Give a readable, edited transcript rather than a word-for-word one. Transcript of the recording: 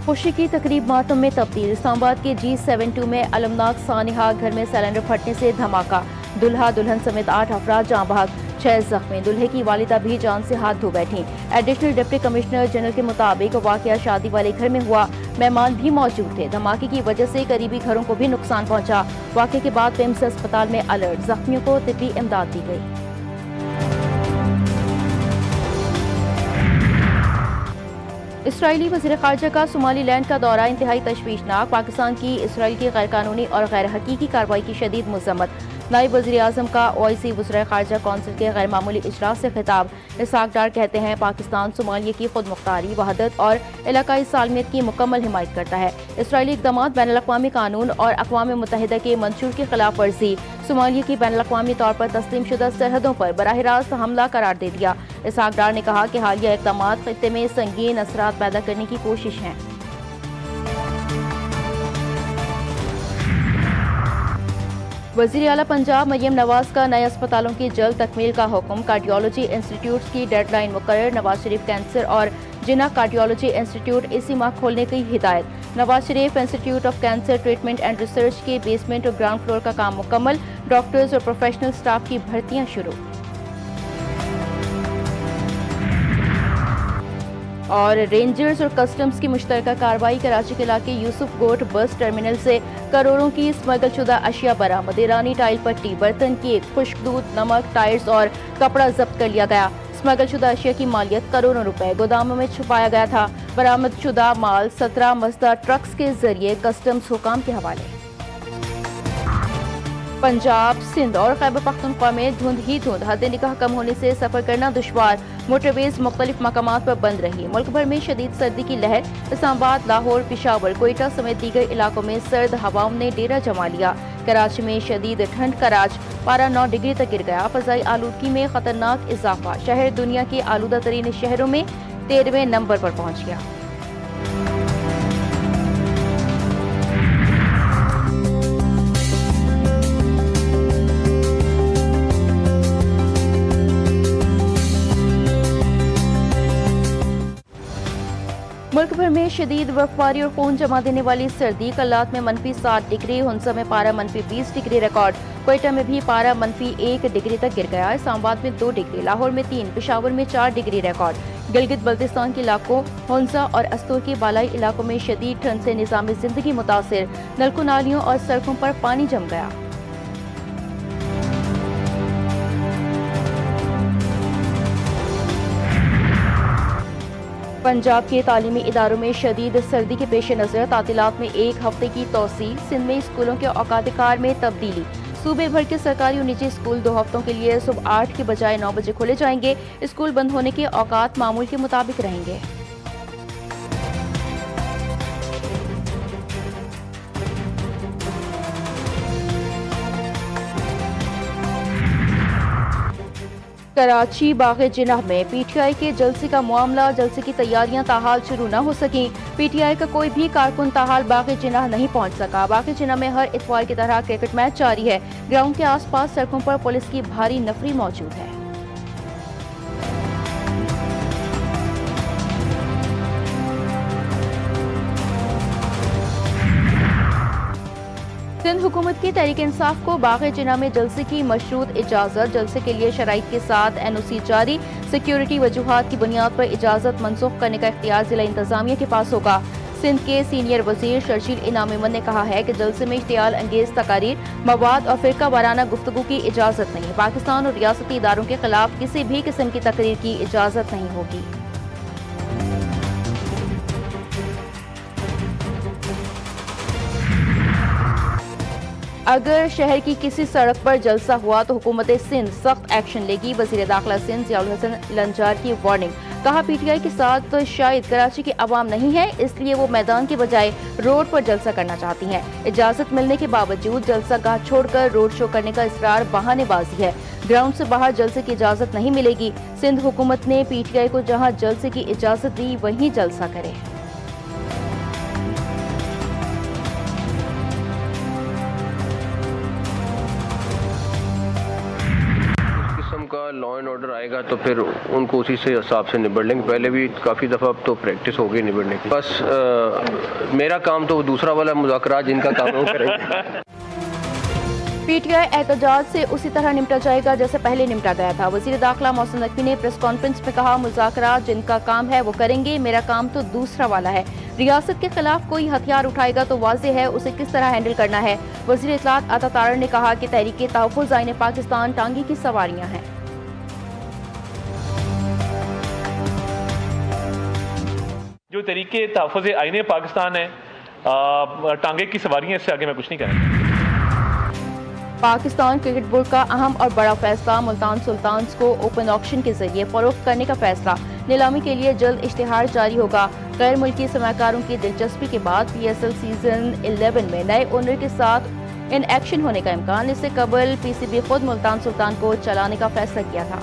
खुशी की तकरीब मातम में तब्दील। इस्लामाबाद के G72 में अलमनाक सानिहा घर में सिलेंडर फटने से धमाका। दुल्हा दुल्हन समेत 8 अफराद जाँ बहक, 6 जख्मी। दुल्हे की वालिदा भी जान से हाथ धो बैठी। एडिशनल डिप्टी कमिश्नर जनरल के मुताबिक वाकया शादी वाले घर में हुआ। मेहमान भी मौजूद थे। धमाके की वजह से करीबी घरों को भी नुकसान पहुंचा। वाकये के बाद पिम्स अस्पताल में अलर्ट, जख्मियों को तिब्बी इमदाद दी गई। इसराइली वज़ीर ख़ारजा का सोमालीलैंड का दौरा इंतहाई तशवीशनाक। पाकिस्तान की इसराइल की गैर कानूनी और गैर हकीकी कार्रवाई की शदीद मज़म्मत। नायब वज़ीर आज़म का ओआईसी वज़ीर ख़ारजा कौंसिल के गैर मामूली इजलास से खिताब। इसहाक डार कहते हैं पाकिस्तान सोमालिया की खुद मुख्तारी, वहदत और इलाकाई सालमियत की मुकम्मल हिमायत करता है। इसराइली इक़दामात बैनुल-अक़वामी कानून और अक़वाम मुत्तहिदा के मंशूर की खिलाफ वर्जी। सोमालिया की बैनुल-अक़वामी तौर पर तस्लीम शुदा सरहदों पर बराह रास्त हमला करार दे दिया। इसहाक डार ने कहा कि हालिया इक़दामात खित्ते में संगीन असरात पैदा करने की कोशिश है। वज़ीर आला पंजाब मरियम नवाज का नए अस्पतालों की जल्द तकमील का हुक्म। कार्डियोलॉजी इंस्टीट्यूट की डेडलाइन मुकर्रर। नवाज शरीफ कैंसर और जिन्ना कार्डियोलॉजी इंस्टीट्यूट इसी माह खोलने की हिदायत। Nawaz Sharif institute of cancer treatment and research के बेसमेंट और ग्राउंड फ्लोर का काम मुकम्मल। डॉक्टर्स और प्रोफेशनल स्टाफ की भर्तियां शुरू। और रेंजर्स और कस्टम्स की मुश्तरका कार्रवाई। कराची के इलाके यूसुफ गोट बस टर्मिनल से करोड़ों की स्मगल शुदा अशिया बरामद। ईरानी टाइल पट्टी, बर्तन केक, खुश्क दूध, नमक, टायर्स और कपड़ा जब्त कर लिया गया। स्मगल शुदा अशिया की मालियत करोड़ों रुपए गोदामों में छुपाया गया था। बरामद शुदा माल 17 मजदा ट्रक्स के जरिए कस्टम्स हुकाम के हवाले। पंजाब, सिंध और खैबर पख्तूनख्वा में धुंध ही धुंध। हद निगाह कम होने से सफर करना दुश्वार। मोटरवेज मुख्तलिफ मकामात पर बंद रही। मुल्क भर में शदीद सर्दी की लहर। इस्लामाबाद, लाहौर, पेशावर, कोयटा समेत दीगर इलाकों में सर्द हवाओं ने डेरा जमा लिया। कराची में शदीद ठंड का राज, पारा 9 डिग्री तक गिर गया। फजाई आलूदगी में खतरनाक इजाफा। शहर दुनिया के आलूदा तरीन शहरों में 13वें नंबर पर पहुंच गया। मुल्क भर में शदीद बर्फबारी और खून जमा देने वाली सर्दी। कल्लात में -7 डिग्री, हुंसा में पारा -20 डिग्री रिकॉर्ड। कोयटा में भी पारा -1 डिग्री तक गिर गया। इस्लामाबाद में 2 डिग्री, लाहौर में 3, पेशावर में 4 डिग्री रिकॉर्ड। गिलगित बल्तिस्तान के इलाकों, हुंसा और अस्तूर के बालाई इलाकों में शदीद ठंड से निज़ाम जिंदगी मुतासिर। नलकों, नालियों और सड़कों पर पानी जम गया। पंजाब के तालीमी इदारों में शदीद सर्दी के पेश नज़र तातीलात में 1 हफ्ते की तोसी। सिंध में स्कूलों के औकात कार में तब्दीली। सूबे भर के सरकारी और निजी स्कूल 2 हफ्तों के लिए सुबह 8 के बजाय 9 बजे खोले जाएंगे। स्कूल बंद होने के औकात मामूल के मुताबिक रहेंगे। कराची बाग़े जिन्ना में पीटीआई के जलसे का मामला। जलसे की तैयारियां ताहाल शुरू न हो सकी। पीटीआई का कोई भी कारकुन ताहाल बाग़े जिन्ना नहीं पहुंच सका। बाग़े जिन्ना में हर इतवार की तरह क्रिकेट मैच जारी है। ग्राउंड के आसपास सड़कों पर पुलिस की भारी नफरी मौजूद है। सिंध हुकूमत की तहरीक इंसाफ को बाग़े जिन्ना में जलसे की मशरूत इजाज़त। जलसे के लिए शराइत के साथ एनओसी जारी। सिक्योरिटी वजूहात की बुनियाद पर इजाज़त मनसूख करने का इख्तियार जिला इंतजामिया के पास होगा। सिंध के सीनियर वजीर शर्जील इनाम मेमन ने कहा है कि जलसे में इश्तियाल अंगेज तकारीर, मवाद और फिरका वाराना गुफ्तगू की इजाज़त नहीं। पाकिस्तान और रियासती इदारों के खिलाफ किसी भी किस्म की तकरीर की इजाज़त नहीं होगी। अगर शहर की किसी सड़क पर जलसा हुआ तो हुकूमत सिंध सख्त एक्शन लेगी। वज़ीर दाखिला सिंध ज़ियाउल हसन लंजार की वार्निंग। कहा पीटीआई के साथ तो शायद कराची की आवाम नहीं है, इसलिए वो मैदान के बजाय रोड पर जलसा करना चाहती हैं। इजाजत मिलने के बावजूद जलसा गाह छोड़कर रोड शो करने का इसरार बहानेबाजी है। ग्राउंड से बाहर जलसे की इजाजत नहीं मिलेगी। सिंध हुकूमत ने पीटीआई को जहां जलसे की इजाजत दी वहीं जलसा करे। लॉ एंड ऑर्डर आएगा तो फिर उनको उसी से हिसाब से निबड़ लेंगे। पहले भी काफ़ी दफ़ा अब तो प्रैक्टिस हो गई निबड़ने की। बस मेरा काम तो दूसरा वाला मुज़ाकरात जिनका काम वो करेंगे। पीटीआई एहतजाज से उसी तरह निपटा जाएगा जैसे पहले निपटा गया था। वज़ीर दाखिला मोहसिन नकवी ने प्रेस कॉन्फ्रेंस में कहा, मुज़ाकरात जिनका काम है वो करेंगे, मेरा काम तो दूसरा वाला है। रियासत के खिलाफ कोई हथियार उठाएगा तो वाज़ेह है उसे किस तरह हैंडल करना है। वज़ीर इत्तलात अता तारड़ ने कहा कि तहरीक तहफ़्फ़ुज़ आईन पाकिस्तान टांगे की सवारियां हैं। जो तरीके तहफ़्फ़ुज़ आईन पाकिस्तान है टांगे की सवारियां, इससे आगे मैं कुछ नहीं कहना। पाकिस्तान क्रिकेट बोर्ड का अहम और बड़ा फैसला, मुल्तान सुल्तान्स को ओपन ऑक्शन के जरिए फरोख्त करने का फैसला। नीलामी के लिए जल्द इश्तिहार जारी होगा। गैर मुल्की सरमाकारों की दिलचस्पी के बाद PSL सीजन 11 में नए ओनर के साथ इन एक्शन होने का इम्कान। इससे कबल PCB खुद मुल्तान सुल्तान को चलाने का फैसला किया था।